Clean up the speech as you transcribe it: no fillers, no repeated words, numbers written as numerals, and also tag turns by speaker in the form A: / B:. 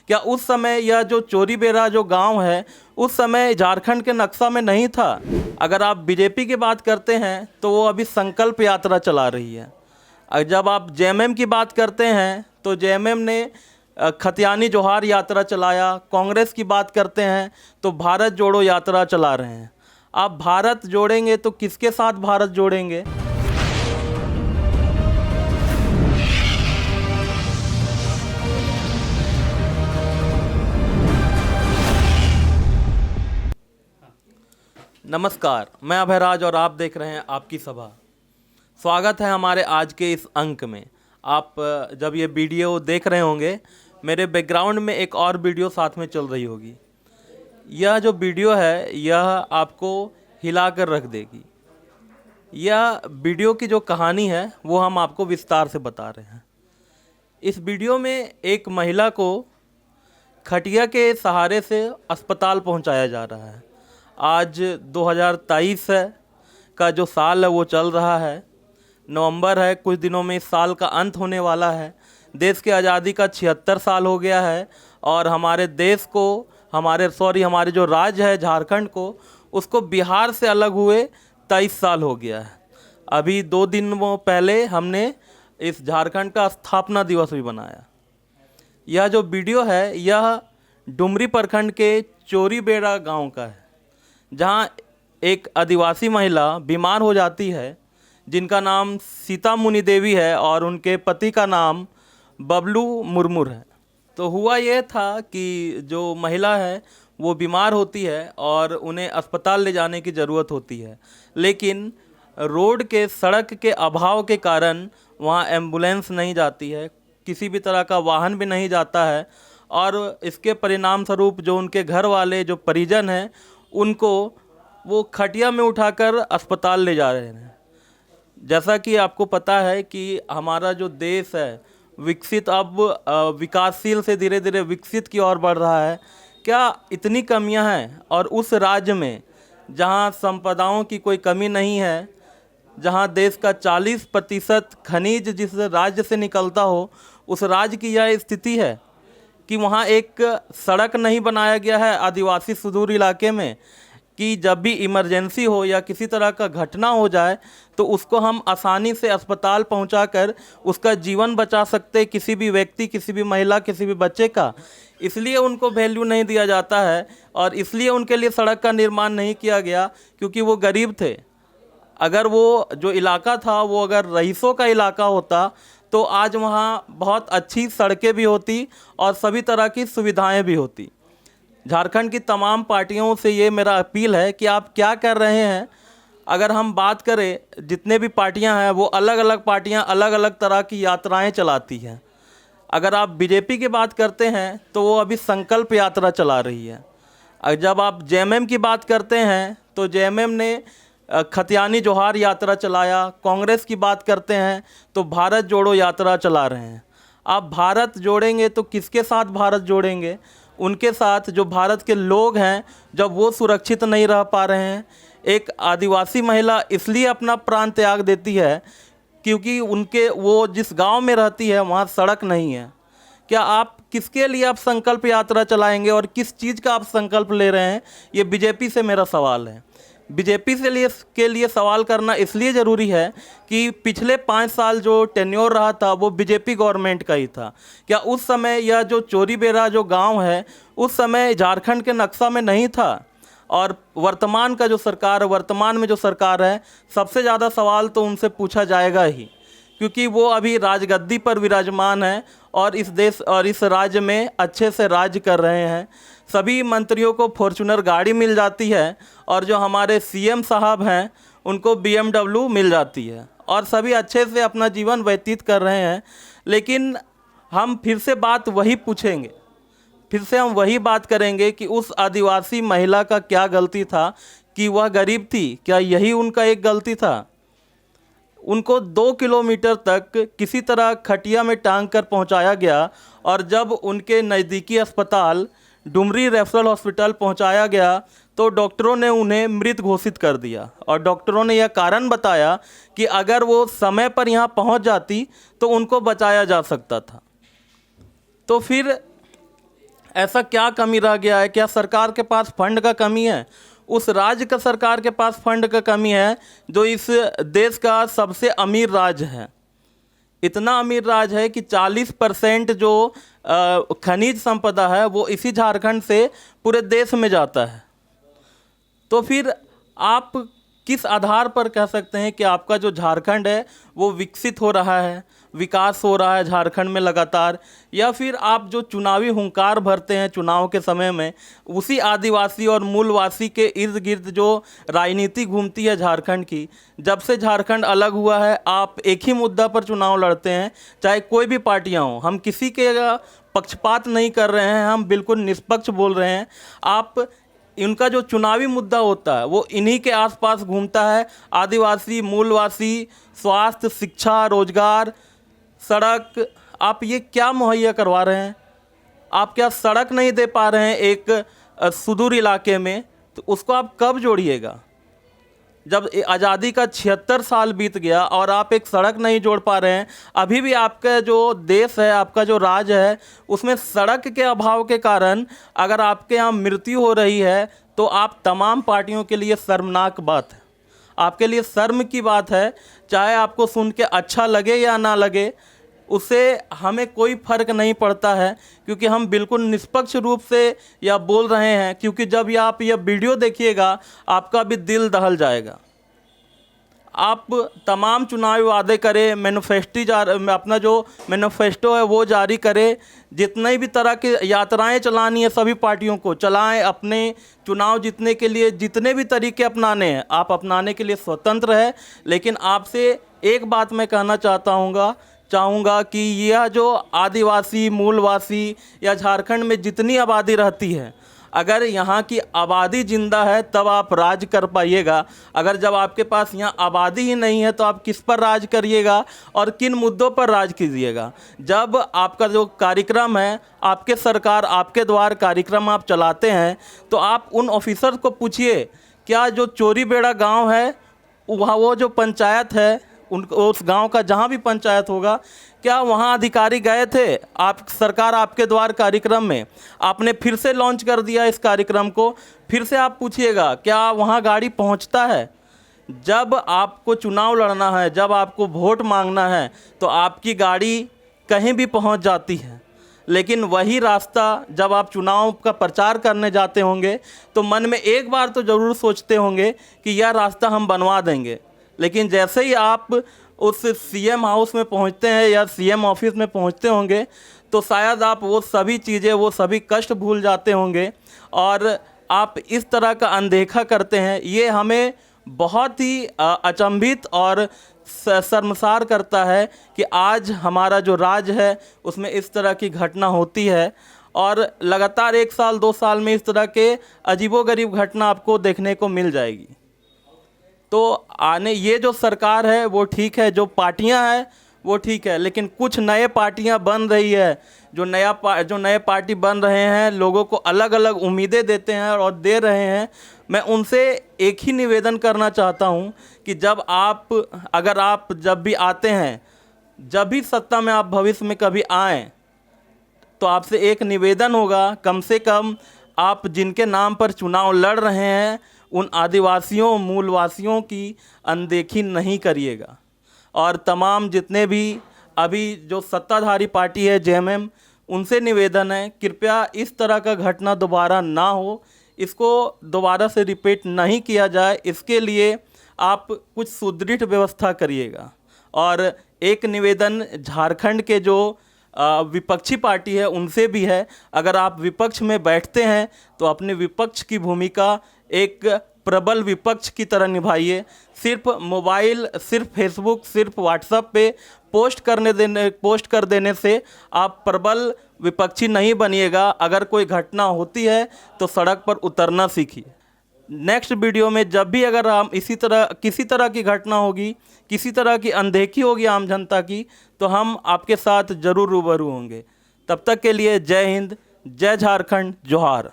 A: क्या उस समय यह जो चोरी बेरा जो गांव है उस समय झारखंड के नक्शा में नहीं था? अगर आप बीजेपी की बात करते हैं तो वो अभी संकल्प यात्रा चला रही है। और जब आप जेएमएम की बात करते हैं तो जेएमएम ने खतियानी जोहार यात्रा चलाया। कांग्रेस की बात करते हैं तो भारत जोड़ो यात्रा चला रहे हैं। आप भारत जोड़ेंगे तो किसके साथ भारत जोड़ेंगे? नमस्कार, मैं अभयराज और आप देख रहे हैं आपकी सभा। स्वागत है हमारे आज के इस अंक में। आप जब ये वीडियो देख रहे होंगे, मेरे बैकग्राउंड में एक और वीडियो साथ में चल रही होगी। यह जो वीडियो है यह आपको हिला कर रख देगी। यह वीडियो की जो कहानी है वो हम आपको विस्तार से बता रहे हैं। इस वीडियो में एक महिला को खटिया के सहारे से अस्पताल पहुंचाया जा रहा है। आज 2023 का जो साल है वो चल रहा है। नवंबर है, कुछ दिनों में इस साल का अंत होने वाला है। देश की आज़ादी का 76 साल हो गया है और हमारे देश को हमारे जो राज्य है झारखंड को, उसको बिहार से अलग हुए 23 साल हो गया है। अभी 2 दिन पहले हमने इस झारखंड का स्थापना दिवस भी मनाया। यह जो वीडियो है यह डुमरी प्रखंड के चोरी बेरा गाँव का है, जहाँ एक आदिवासी महिला बीमार हो जाती है जिनका नाम सीता मुनि देवी है और उनके पति का नाम बबलू मुर्मू है। तो हुआ ये था कि जो महिला है वो बीमार होती है और उन्हें अस्पताल ले जाने की ज़रूरत होती है, लेकिन रोड के सड़क के अभाव के कारण वहाँ एम्बुलेंस नहीं जाती है, किसी भी तरह का वाहन भी नहीं जाता है और इसके परिणाम स्वरूप जो उनके घर वाले जो परिजन हैं उनको वो खटिया में उठाकर अस्पताल ले जा रहे हैं। जैसा कि आपको पता है कि हमारा जो देश है विकसित अब विकासशील से धीरे धीरे विकसित की ओर बढ़ रहा है। क्या इतनी कमियां हैं और उस राज्य में जहां संपदाओं की कोई कमी नहीं है, जहां देश का 40% खनिज जिस राज्य से निकलता हो, उस राज्य की यह स्थिति है कि वहां एक सड़क नहीं बनाया गया है आदिवासी सुदूर इलाके में कि जब भी इमरजेंसी हो या किसी तरह का घटना हो जाए तो उसको हम आसानी से अस्पताल पहुंचाकर उसका जीवन बचा सकते, किसी भी व्यक्ति, किसी भी महिला, किसी भी बच्चे का। इसलिए उनको वैल्यू नहीं दिया जाता है और इसलिए उनके लिए सड़क का निर्माण नहीं किया गया क्योंकि वो गरीब थे। अगर वो जो इलाका था वो अगर रईसों का इलाका होता तो आज वहाँ बहुत अच्छी सड़कें भी होती और सभी तरह की सुविधाएँ भी होती। झारखंड की तमाम पार्टियों से ये मेरा अपील है कि आप क्या कर रहे हैं। अगर हम बात करें, जितने भी पार्टियां हैं वो अलग अलग पार्टियां अलग अलग तरह की यात्राएं चलाती हैं। अगर आप बीजेपी की बात करते हैं तो वो अभी संकल्प यात्रा चला रही है। और जब आप जेएमएम की बात करते हैं तो जेएमएम ने खतियानी जोहार यात्रा चलाया। कांग्रेस की बात करते हैं तो भारत जोड़ो यात्रा चला रहे हैं। आप भारत जोड़ेंगे तो किसके साथ भारत जोड़ेंगे? उनके साथ जो भारत के लोग हैं, जब वो सुरक्षित नहीं रह पा रहे हैं। एक आदिवासी महिला इसलिए अपना प्राण त्याग देती है क्योंकि वो जिस गांव में रहती है वहाँ सड़क नहीं है। क्या आप किसके लिए आप संकल्प यात्रा चलाएंगे और किस चीज़ का आप संकल्प ले रहे हैं? ये बीजेपी से मेरा सवाल है। बीजेपी के लिए सवाल करना इसलिए ज़रूरी है कि पिछले 5 साल जो टेन्योर रहा था वो बीजेपी गवर्नमेंट का ही था। क्या उस समय यह जो चोरी बेरा जो गांव है उस समय झारखंड के नक्शा में नहीं था? और वर्तमान में जो सरकार है, सबसे ज़्यादा सवाल तो उनसे पूछा जाएगा ही, क्योंकि वो अभी राजगद्दी पर विराजमान है और इस देश और इस राज्य में अच्छे से राज्य कर रहे हैं। सभी मंत्रियों को फॉर्च्यूनर गाड़ी मिल जाती है और जो हमारे सीएम साहब हैं उनको BMW मिल जाती है और सभी अच्छे से अपना जीवन व्यतीत कर रहे हैं। लेकिन हम फिर से बात वही पूछेंगे, फिर से हम वही बात करेंगे कि उस आदिवासी महिला का क्या गलती था कि वह गरीब थी? क्या यही उनका एक गलती था? उनको 2 किलोमीटर तक किसी तरह खटिया में टांग कर पहुंचाया गया और जब उनके नज़दीकी अस्पताल डुमरी रेफरल हॉस्पिटल पहुंचाया गया तो डॉक्टरों ने उन्हें मृत घोषित कर दिया और डॉक्टरों ने यह कारण बताया कि अगर वो समय पर यहाँ पहुंच जाती तो उनको बचाया जा सकता था। तो फिर ऐसा क्या कमी रह गया है? क्या सरकार के पास फंड का कमी है? उस राज्य का सरकार के पास फंड का कमी है जो इस देश का सबसे अमीर राज्य है। इतना अमीर राज्य है कि 40% जो खनिज संपदा है वो इसी झारखंड से पूरे देश में जाता है। तो फिर आप किस आधार पर कह सकते हैं कि आपका जो झारखंड है वो विकसित हो रहा है, विकास हो रहा है झारखंड में लगातार? या फिर आप जो चुनावी हुंकार भरते हैं चुनाव के समय में, उसी आदिवासी और मूलवासी के इर्द गिर्द जो राजनीति घूमती है झारखंड की? जब से झारखंड अलग हुआ है आप एक ही मुद्दा पर चुनाव लड़ते हैं, चाहे कोई भी पार्टियां हों। हम किसी के पक्षपात नहीं कर रहे हैं, हम बिल्कुल निष्पक्ष बोल रहे हैं। आप इनका जो चुनावी मुद्दा होता है वो इन्हीं के आसपास घूमता है। आदिवासी, मूलवासी, स्वास्थ्य, शिक्षा, रोजगार, सड़क, आप ये क्या मुहैया करवा रहे हैं? आप क्या सड़क नहीं दे पा रहे हैं एक सुदूर इलाके में? तो उसको आप कब जोड़िएगा? जब आज़ादी का 76 साल बीत गया और आप एक सड़क नहीं जोड़ पा रहे हैं। अभी भी आपका जो देश है, आपका जो राज्य है, उसमें सड़क के अभाव के कारण अगर आपके यहाँ मृत्यु हो रही है तो आप तमाम पार्टियों के लिए शर्मनाक बात है, आपके लिए शर्म की बात है। चाहे आपको सुन के अच्छा लगे या ना लगे, उससे हमें कोई फ़र्क नहीं पड़ता है, क्योंकि हम बिल्कुल निष्पक्ष रूप से यह बोल रहे हैं। क्योंकि जब आप यह वीडियो देखिएगा आपका भी दिल दहल जाएगा। आप तमाम चुनावी वादे करें, अपना जो मैनिफेस्टो है वो जारी करें, जितने भी तरह की यात्राएं चलानी है सभी पार्टियों को चलाएं। अपने चुनाव जीतने के लिए जितने भी तरीके अपनाने हैं आप अपनाने के लिए स्वतंत्र है। लेकिन आपसे एक बात मैं कहना चाहूँगा कि यह जो आदिवासी, मूलवासी या झारखंड में जितनी आबादी रहती है, अगर यहाँ की आबादी जिंदा है तब आप राज कर पाइएगा। अगर जब आपके पास यहाँ आबादी ही नहीं है तो आप किस पर राज करिएगा और किन मुद्दों पर राज कीजिएगा? जब आपका जो कार्यक्रम है, आपके सरकार आपके द्वार कार्यक्रम आप चलाते हैं, तो आप उन ऑफिसर्स को पूछिए, क्या जो चोरी बेड़ा गाँव है वहाँ वो जो पंचायत है उस गांव का जहां भी पंचायत होगा, क्या वहां अधिकारी गए थे? आप सरकार आपके द्वार कार्यक्रम में आपने फिर से लॉन्च कर दिया इस कार्यक्रम को, फिर से आप पूछिएगा क्या वहां गाड़ी पहुंचता है? जब आपको चुनाव लड़ना है, जब आपको वोट मांगना है तो आपकी गाड़ी कहीं भी पहुंच जाती है। लेकिन वही रास्ता जब आप चुनाव का प्रचार करने जाते होंगे तो मन में एक बार तो ज़रूर सोचते होंगे कि यह रास्ता हम बनवा देंगे। लेकिन जैसे ही आप उस सीएम हाउस में पहुंचते हैं या सीएम ऑफिस में पहुंचते होंगे तो शायद आप वो सभी चीज़ें, वो सभी कष्ट भूल जाते होंगे और आप इस तरह का अनदेखा करते हैं। ये हमें बहुत ही अचंभित और शर्मसार करता है कि आज हमारा जो राज्य है उसमें इस तरह की घटना होती है और लगातार 1 साल 2 साल में इस तरह के अजीबोगरीब घटना आपको देखने को मिल जाएगी। तो ये जो सरकार है वो ठीक है, जो पार्टियां हैं वो ठीक है, लेकिन कुछ नए पार्टियां बन रही है। जो नए पार्टी बन रहे हैं लोगों को अलग अलग उम्मीदें देते हैं और दे रहे हैं। मैं उनसे एक ही निवेदन करना चाहता हूं कि अगर आप जब भी आते हैं, जब भी सत्ता में आप भविष्य में कभी आएँ, तो आपसे एक निवेदन होगा, कम से कम आप जिनके नाम पर चुनाव लड़ रहे हैं उन आदिवासियों, मूलवासियों की अनदेखी नहीं करिएगा। और तमाम जितने भी अभी जो सत्ताधारी पार्टी है जेएमएम, उनसे निवेदन है कृपया इस तरह का घटना दोबारा ना हो, इसको दोबारा से रिपीट नहीं किया जाए। इसके लिए आप कुछ सुदृढ़ व्यवस्था करिएगा। और एक निवेदन झारखंड के जो विपक्षी पार्टी है उनसे भी है, अगर आप विपक्ष में बैठते हैं तो अपने विपक्ष की भूमिका एक प्रबल विपक्ष की तरह निभाइए। सिर्फ मोबाइल, सिर्फ फेसबुक, सिर्फ व्हाट्सएप पे पोस्ट कर देने से आप प्रबल विपक्षी नहीं बनिएगा। अगर कोई घटना होती है तो सड़क पर उतरना सीखिए। नेक्स्ट वीडियो में जब भी अगर हम किसी तरह की घटना होगी, किसी तरह की अनदेखी होगी आम जनता की, तो हम आपके साथ ज़रूर रूबरू होंगे। तब तक के लिए जय हिंद, जय झारखंड, जोहार।